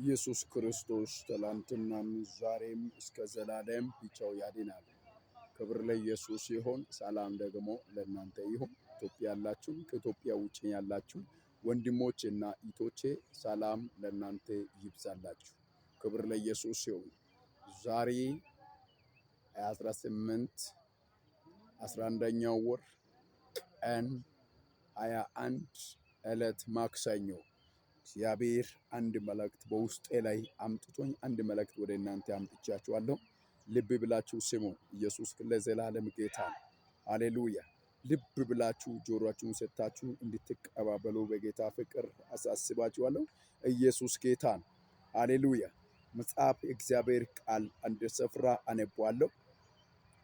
ኢየሱስ ክርስቶስ ትላንትናም ዛሬም እስከ ዘላለም ብቻው ያድናል። ክብር ለኢየሱስ ይሁን። ሰላም ደግሞ ለእናንተ ይሁን። ኢትዮጵያ ያላችሁ ከኢትዮጵያ ውጭ ያላችሁ ወንድሞቼ እና እህቶቼ ሰላም ለእናንተ ይብዛላችሁ። ክብር ለኢየሱስ ይሁን። ዛሬ 11ኛው ወር ቀን 21 ዕለት ማክሰኞ እግዚአብሔር አንድ መልእክት በውስጤ ላይ አምጥቶኝ አንድ መልእክት ወደ እናንተ አምጥቻችኋለሁ። ልብ ብላችሁ ስሙ። ኢየሱስ ለዘላለም ጌታ ነው። ሃሌሉያ። ልብ ብላችሁ ጆሮአችሁን ሰጥታችሁ እንድትቀባበሉ በጌታ ፍቅር አሳስባችኋለሁ። ኢየሱስ ጌታ ነው። ሃሌሉያ። መጽሐፍ እግዚአብሔር ቃል አንድ ስፍራ አነባለሁ።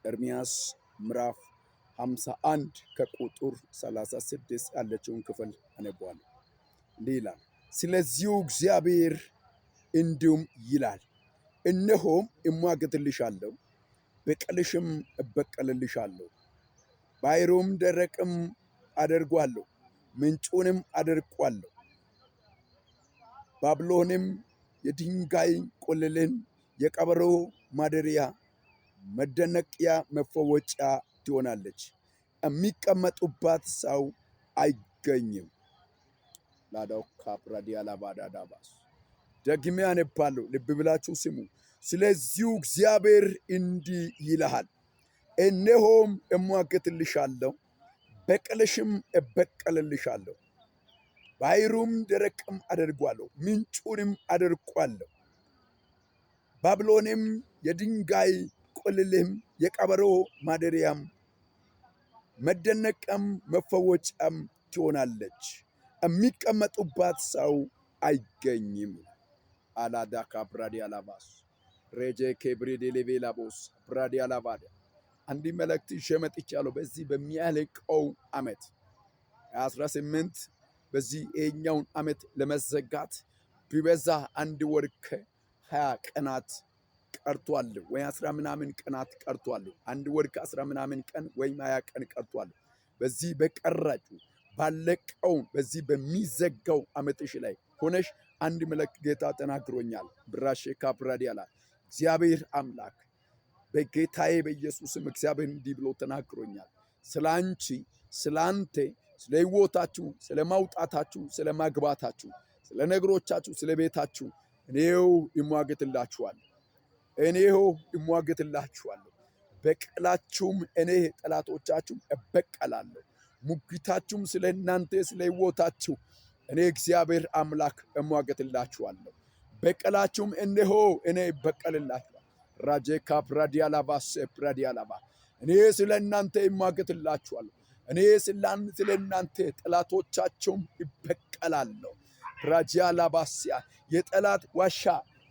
ኤርምያስ ምዕራፍ 51 ከቁጥር 36 ያለችውን ክፍል አነባለሁ። እንዲህ ይላል፣ ስለዚሁ እግዚአብሔር እንዲሁም ይላል፣ እነሆም እሟገትልሻለሁ፣ በቀልሽም እበቀልልሻለሁ፣ ባሕሩም ደረቅም አደርጓለሁ፣ ምንጩንም አደርቋለሁ፣ ባቢሎንም የድንጋይ ቁልልን የቀበሮ ማደሪያ መደነቂያ መፈወጫ ትሆናለች፣ የሚቀመጡባት ሰው አይገኝም። ላዳው ካፕራዲያ ላባዳዳባስ ደግሜ አነባለሁ። ልብ ብላችሁ ስሙ። ስለዚሁ እግዚአብሔር እንዲህ ይልሃል፣ እነሆም እሟገትልሻለሁ፣ በቀልሽም እበቀልልሻለሁ፣ ባሕሩም ደረቅም አደርጓለሁ፣ ምንጩንም አደርቋለሁ፣ ባቢሎንም የድንጋይ ቁልልም የቀበሮ ማደሪያም መደነቂያም መፈወጫም ትሆናለች፣ የሚቀመጡባት ሰው አይገኝም። አላዳካ ብራዲያላባስ ሬጄ ኬብሪዲ ሌቬላቦስ ብራዲያላባዳ አንድ መልእክት ይዤ መጥቻለሁ። በዚህ በሚያልቀው ዓመት 18 በዚህ ይኸኛውን ዓመት ለመዘጋት ቢበዛ አንድ ወር ከ20 ቀናት ቀርቷል፣ ወይ 10 ምናምን ቀናት ቀርቷል። አንድ ወር ከ10 ምናምን ቀን ወይም 20 ቀን ቀርቷል። በዚህ በቀራችሁ ባለቀው በዚህ በሚዘጋው ዓመትሽ ላይ ሆነሽ አንድ መልእክት ጌታ ተናግሮኛል። ብራሼ ካፕራዲያላ እግዚአብሔር አምላክ በጌታዬ በኢየሱስም እግዚአብሔር እንዲህ ብሎ ተናግሮኛል። ስላንቺ፣ ስላንተ፣ ስለ ሕይወታችሁ፣ ስለ ማውጣታችሁ፣ ስለ ማግባታችሁ፣ ስለ ነገሮቻችሁ፣ ስለ ቤታችሁ እኔው እሟገትላችኋለሁ። በቀላችሁም እኔ ጠላቶቻችሁም እበቀላለሁ። ሙግታችሁም ስለ እናንተ ስለ ሕይወታችሁ እኔ እግዚአብሔር አምላክ እሟገትላችኋለሁ። በቀላችሁም እነሆ እኔ እበቀልላችኋለሁ። ራጄ ካፕራዲያላባስ ፕራዲያላባ እኔ ስለ እናንተ እሟገትላችኋለሁ። እኔ ስለ እናንተ ጠላቶቻችሁም እበቀላለሁ። ራጂያላባስያ የጠላት ዋሻ፣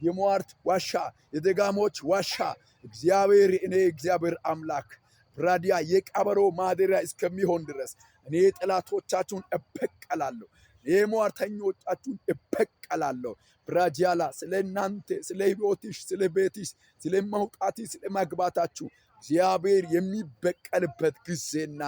የሟርት ዋሻ፣ የደጋሞች ዋሻ እግዚአብሔር እኔ እግዚአብሔር አምላክ ብራዲያ የቀበሮ ማደሪያ እስከሚሆን ድረስ እኔ ጠላቶቻችሁን እበቀላለሁ። እኔ ሟርተኞቻችሁን እበቀላለሁ። ብራጂያላ ስለ እናንተ፣ ስለ ሕይወትሽ፣ ስለ ቤትሽ፣ ስለ ማውጣትሽ፣ ስለ ማግባታችሁ እግዚአብሔር የሚበቀልበት ጊዜና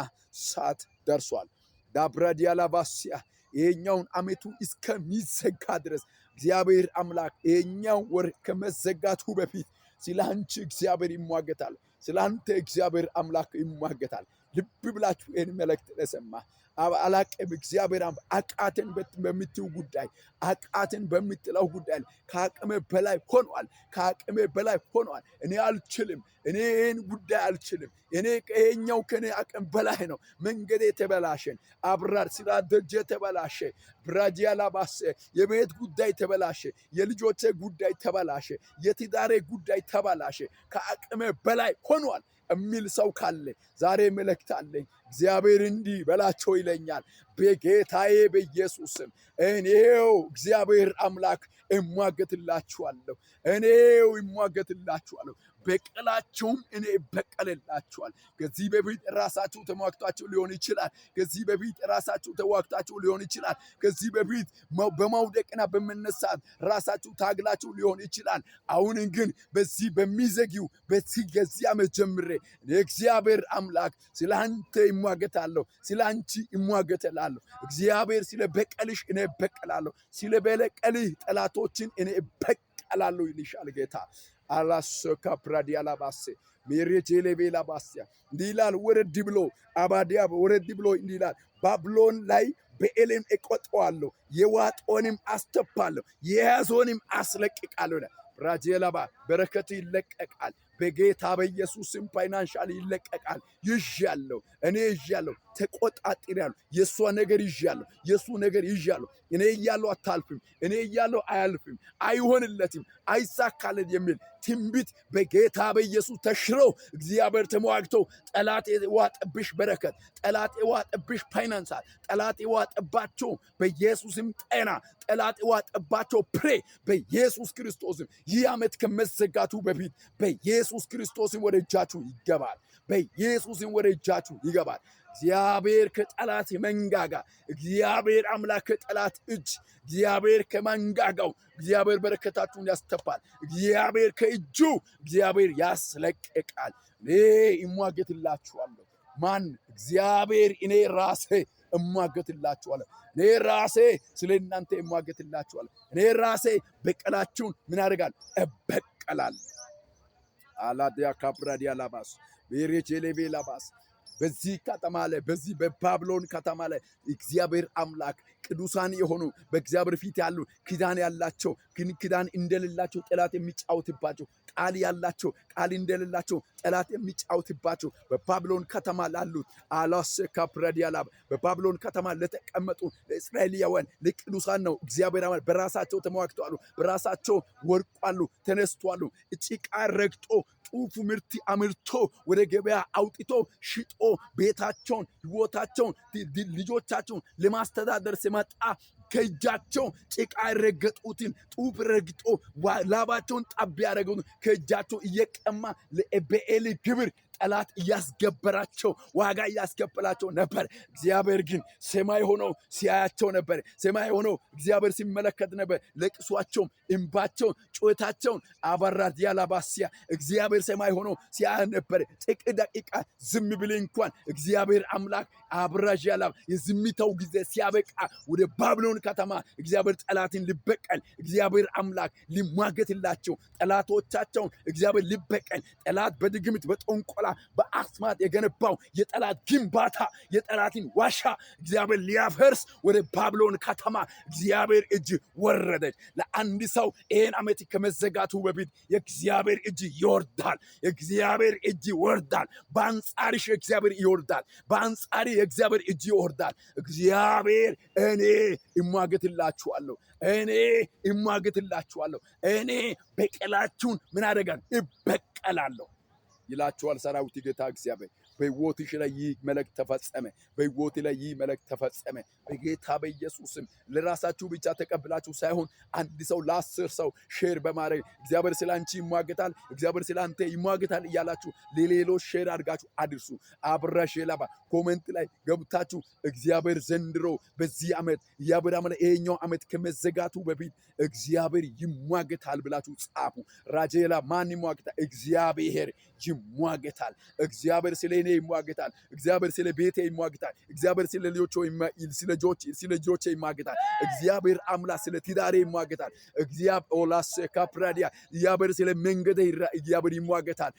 ሰዓት ደርሷል። ዳብራዲያላ ባሲያ ይሄኛውን ዓመቱ እስከሚዘጋ ድረስ እግዚአብሔር አምላክ ይሄኛው ወር ከመዘጋቱ በፊት ስለ አንቺ እግዚአብሔር ይሟገታል። ስለ አንተ እግዚአብሔር አምላክ ይሟገታል። ልብ ብላችሁ ይህን መልእክት ለሰማ አላቅም እግዚአብሔር አቃተን በምትው ጉዳይ፣ አቃተን በምትለው ጉዳይ ከአቅሜ በላይ ሆኗል። እኔ አልችልም፣ እኔ ይህን ጉዳይ አልችልም፣ እኔ ይሄኛው ከኔ አቅም በላይ ነው። መንገዴ ተበላሸን፣ አብራር ስራ ደጀ ተበላሸ፣ ብራጂያላባሰ የቤት ጉዳይ ተበላሸ፣ የልጆቼ ጉዳይ ተበላሸ፣ የትዳሬ ጉዳይ ተበላሸ፣ ከአቅሜ በላይ ሆኗል የሚል ሰው ካለ ዛሬ መልእክት አለኝ። እግዚአብሔር እንዲህ በላቸው ይለኛል፣ በጌታዬ በኢየሱስም እኔው እግዚአብሔር አምላክ እሟገትላችኋለሁ። በቀላችሁም እኔ እበቀልላችኋል። ከዚህ በፊት ራሳችሁ ተሟግታችሁ ሊሆን ይችላል። ከዚህ በፊት በማውደቅና በመነሳት ራሳችሁ ታግላችሁ ሊሆን ይችላል። አሁን ግን በዚህ በሚዘጊው በዚህ ዓመት ጀምሬ እግዚአብሔር አምላክ ስለ አንተ ይሟገታለሁ፣ ስለ አንቺ ይሟገታለሁ። እግዚአብሔር ስለ በቀልሽ እኔ እበቀላለሁ፣ ስለ በቀልህ ጠላቶችን እኔ እበቀላለሁ ይልሻል ጌታ። አላሶካ ፕራዲያላባሴ ሜሬጄሌቤላባስያ እንዲህ ይላል። ወረድ ብሎ አባዲያ ወረድ ብሎ እንዲህ ይላል። ባቢሎን ላይ በኤሌም እቆጠዋለሁ፣ የዋጦንም አስተፋለሁ፣ የያዞንም አስለቅቃለሁ። ራጄላባ በረከት ይለቀቃል። በጌታ በኢየሱስም ፋይናንሻል ይለቀቃል። ይዣለሁ፣ እኔ ይዣለሁ፣ ተቆጣጥሬያለሁ። የእሷ ነገር ይዣለሁ፣ የእሱ ነገር ይዣለሁ። እኔ እያለሁ አታልፍም፣ እኔ እያለሁ አያልፍም፣ አይሆንለትም፣ አይሳካለት የሚል ትንቢት በጌታ በኢየሱስ ተሽሮ እግዚአብሔር ተሟግቶ ጠላት የዋጠብሽ በረከት፣ ጠላት የዋጠብሽ ፋይናንሳል፣ ጠላት የዋጠባቸው በኢየሱስም ጤና፣ ጠላት የዋጠባቸው ፕሬ በኢየሱስ ክርስቶስም ይህ ዓመት ከመዘጋቱ በፊት በኢየሱስ ክርስቶስም ወደ እጃችሁ ይገባል። በኢየሱስም ወደ እጃችሁ ይገባል። እግዚአብሔር ከጠላት መንጋጋ፣ እግዚአብሔር አምላክ ከጠላት እጅ፣ እግዚአብሔር ከመንጋጋው እግዚአብሔር በረከታችሁን ያስተፋል። እግዚአብሔር ከእጁ እግዚአብሔር ያስለቅቃል። እኔ እሟገትላችኋለሁ። ማን? እግዚአብሔር። እኔ ራሴ እሟገትላችኋለሁ። እኔ ራሴ ስለ እናንተ እሟገትላችኋለሁ። እኔ ራሴ በቀላችሁን ምን አደርጋለሁ? እበቀላለሁ። አላዲያ ካብራዲያ ላባስ ቤሬቼሌቤ ላባስ በዚህ ከተማ ላይ በዚህ በባቢሎን ከተማ ላይ እግዚአብሔር አምላክ ቅዱሳን የሆኑ በእግዚአብሔር ፊት ያሉ ኪዳን ያላቸው ግን ኪዳን እንደሌላቸው ጠላት የሚጫወትባቸው ቃል ያላቸው ቃል እንደሌላቸው ጠላት የሚጫወትባቸው በባቢሎን ከተማ ላሉት አላሰካ ፕራዲያላ በባቢሎን ከተማ ለተቀመጡ ለእስራኤላውያን ለቅዱሳን ነው እግዚአብሔር አምላክ በራሳቸው ተሟግተዋል፣ በራሳቸው ወርቋሉ፣ ተነስተዋል። ጭቃ ረግጦ ጡፍ ምርት አምርቶ ወደ ገበያ አውጥቶ ሽጦ ቤታቸውን፣ ሕይወታቸውን፣ ልጆቻቸውን ለማስተዳደር ሲመጣ ከእጃቸው ጭቃ ረገጡትን ጡፍ ረግጦ ላባቸውን ጣብ ያደረጉትን ከእጃቸው እየቀማ ለበኤል ግብር ጠላት እያስገበራቸው ዋጋ እያስከፈላቸው ነበር። እግዚአብሔር ግን ሰማይ ሆኖ ሲያያቸው ነበር። ሰማይ ሆኖ እግዚአብሔር ሲመለከት ነበር። ለቅሷቸውን፣ እንባቸውን፣ ጩኸታቸውን አባራት ያላባሲያ እግዚአብሔር ሰማይ ሆኖ ሲያያ ነበር። ጥቂት ደቂቃ ዝም ብለ እንኳን እግዚአብሔር አምላክ አብራጅ ያላ የዝምታው ጊዜ ሲያበቃ ወደ ባቢሎን ከተማ እግዚአብሔር ጠላትን ሊበቀል እግዚአብሔር አምላክ ሊሟገትላቸው ጠላቶቻቸውን እግዚአብሔር ሊበቀል ጠላት በድግምት በጠንቆላ በአስማት የገነባው የጠላት ግንባታ የጠላትን ዋሻ እግዚአብሔር ሊያፈርስ ወደ ባቢሎን ከተማ እግዚአብሔር እጅ ወረደች። ለአንድ ሰው ይህን ዓመት ከመዘጋቱ በፊት የእግዚአብሔር እጅ ይወርዳል። የእግዚአብሔር እጅ ይወርዳል። በአንጻርሽ እግዚአብሔር ይወርዳል። በአንጻሪ የእግዚአብሔር እጅ ይወርዳል። እግዚአብሔር እኔ እሟገትላችኋለሁ፣ እኔ እሟገትላችኋለሁ፣ እኔ በቀላችሁን ምን አደርጋለሁ? እበቀላለሁ ይላችኋል ሰራዊት ጌታ እግዚአብሔር። በሕይወትሽ ላይ ይህ መልእክት ተፈጸመ። በሕይወት ላይ ይህ መልእክት ተፈጸመ። በጌታ በኢየሱስም ለራሳችሁ ብቻ ተቀብላችሁ ሳይሆን አንድ ሰው ለ10 ሰው ሼር በማድረግ እግዚአብሔር ስለ አንቺ ይሟገታል፣ እግዚአብሔር ስለ አንተ ይሟገታል እያላችሁ ለሌሎች ሼር አድርጋችሁ አድርሱ። አብራሽ የላባ ኮሜንት ላይ ገብታችሁ እግዚአብሔር ዘንድሮ በዚህ ዓመት እግዚአብሔር አመለ ይሄኛው ዓመት ከመዘጋቱ በፊት እግዚአብሔር ይሟገታል ብላችሁ ጻፉ። ራጄላ ማን ይሟገታል? እግዚአብሔር ይሟገታል። እግዚአብሔር ስለ እኔ ይሟገታል። እግዚአብሔር ስለ ቤቴ ይሟገታል። እግዚአብሔር ስለ ልጆቼ ይሟገታል። እግዚአብሔር አምላክ ስለ ትዳሬ ይሟገታል። እግዚአብሔር ኦላስ ካፕራዲያ እግዚአብሔር ስለ መንገዴ እግዚአብሔር ይሟገታል።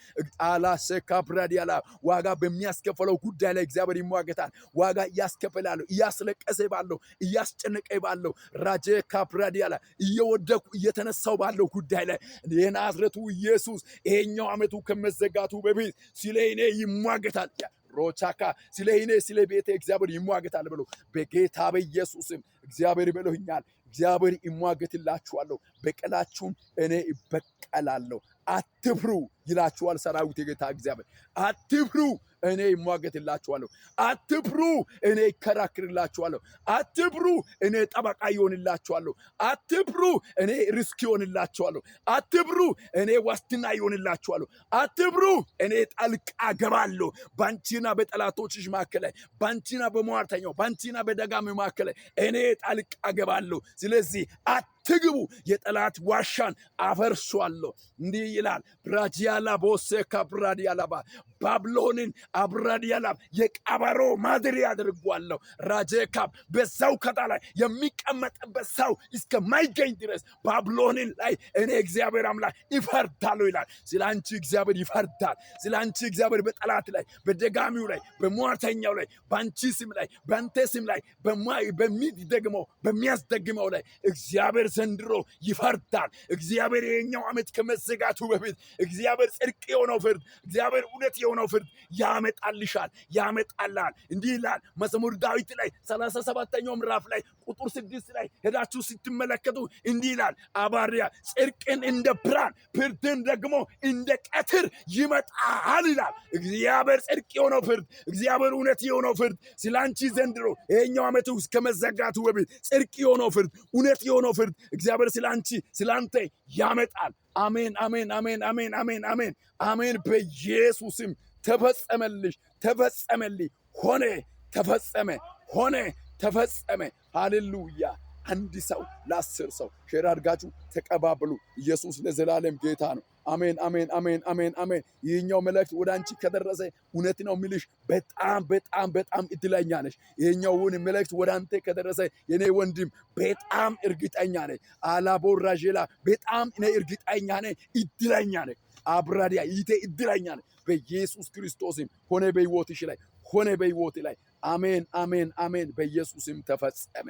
አላስ ካፕራዲያ ዋጋ በሚያስከፈለው ጉዳይ ላይ እግዚአብሔር ይሟገታል። ዋጋ እያስከፈላለሁ፣ እያስለቀሰ ባለው፣ እያስጨነቀ ባለው ራጄ ካፕራዲያ እየወደኩ እየተነሳው ባለው ጉዳይ ላይ የናዝሬቱ ኢየሱስ ይሄኛው ዓመቱ ከመዘጋቱ በፊት ስለ እኔ ይሟገታል። ሮቻካ ስለ እኔ ስለ ቤቴ እግዚአብሔር ይሟገታል ብሎ በጌታ በኢየሱስም እግዚአብሔር ብሎኛል። እግዚአብሔር ይሟገትላችኋለሁ፣ በቀላችሁን እኔ እበቀላለሁ። አትፍሩ ይላችኋል ሰራዊት የጌታ እግዚአብሔር። አትፍሩ፣ እኔ ይሟገትላችኋለሁ። አትፍሩ፣ እኔ ይከራክርላችኋለሁ። አትፍሩ፣ እኔ ጠበቃ ይሆንላችኋለሁ። አትፍሩ፣ እኔ ሪስክ ይሆንላችኋለሁ። አትፍሩ፣ እኔ ዋስትና ይሆንላችኋለሁ። አትፍሩ፣ እኔ ጣልቃ ገባለሁ ባንቺና በጠላቶችሽ መካከል ላይ፣ ባንቺና በሟርተኛው ባንቺና በደጋሚ መካከል ላይ እኔ ጣልቃ ገባለሁ። ስለዚህ አትግቡ፣ የጠላት ዋሻን አፈርሷለሁ። እንዲህ ይላል ብራዲያላ ቦሴካ ብራዲያላባ ባብሎንን አብራዲያላ የቀበሮ ማደሪያ አድርጓለሁ። ራጄካብ በዛው ከታ ላይ የሚቀመጥበት ሰው እስከማይገኝ ድረስ ባብሎንን ላይ እኔ እግዚአብሔር አምላክ ይፈርዳለሁ ይላል። ስለ አንቺ እግዚአብሔር ይፈርዳል። ስለ አንቺ እግዚአብሔር በጠላት ላይ፣ በደጋሚው ላይ፣ በሟርተኛው ላይ፣ በአንቺ ስም ላይ፣ በአንተ ስም ላይ በሚደግመው በሚያስደግመው ላይ እግዚአብሔር ዘንድሮ ይፈርዳል። እግዚአብሔር የኛው ዓመት ከመዘጋቱ በፊት እግዚአብሔር ጽድቅ የሆነው ፍርድ፣ እግዚአብሔር እውነት የሆነው ፍርድ ያመጣልሻል፣ ያመጣላል። እንዲህ ይላል መዝሙር ዳዊት ላይ 37ኛው ምዕራፍ ላይ ቁጥር 6 ላይ ሄዳችሁ ስትመለከቱ እንዲህ ይላል አባሪያ ጽድቅን እንደ ብርሃን ፍርድን ደግሞ እንደ ቀትር ይመጣል ይላል። እግዚአብሔር ጽድቅ የሆነው ፍርድ፣ እግዚአብሔር እውነት የሆነው ፍርድ ስላንቺ ዘንድሮ ይሄኛው ዓመት ውስጥ ከመዘጋቱ በፊት ጽድቅ የሆነው ፍርድ፣ እውነት የሆነው ፍርድ እግዚአብሔር ስላንቺ ስላንተ ያመጣል። አሜን፣ አሜን፣ አሜን፣ አሜን፣ አሜን፣ አሜን፣ አሜን። በኢየሱስም ተፈጸመልሽ፣ ተፈጸመልኝ፣ ሆነ፣ ተፈጸመ፣ ሆነ፣ ተፈጸመ። ሃሌሉያ። አንድ ሰው ለ10 ሰው ሼር አድርጋችሁ ተቀባበሉ። ኢየሱስ ለዘላለም ጌታ ነው። አሜን፣ አሜን፣ አሜን፣ አሜን፣ አሜን። ይህኛው መልእክት ወደ አንቺ ከደረሰ እውነት ነው የሚልሽ በጣም በጣም በጣም እድለኛ ነሽ። ይህኛውን መልእክት ወደ አንተ ከደረሰ የኔ ወንድም በጣም እርግጠኛ ነኝ። አላቦራጄላ በጣም እኔ እርግጠኛ ነኝ። እድለኛ ነኝ። አብራዲያ ይቴ እድለኛ ነኝ። በኢየሱስ ክርስቶስም ሆነ በሕይወትሽ ላይ ሆነ በሕይወት ላይ አሜን፣ አሜን፣ አሜን። በኢየሱስም ተፈጸመ።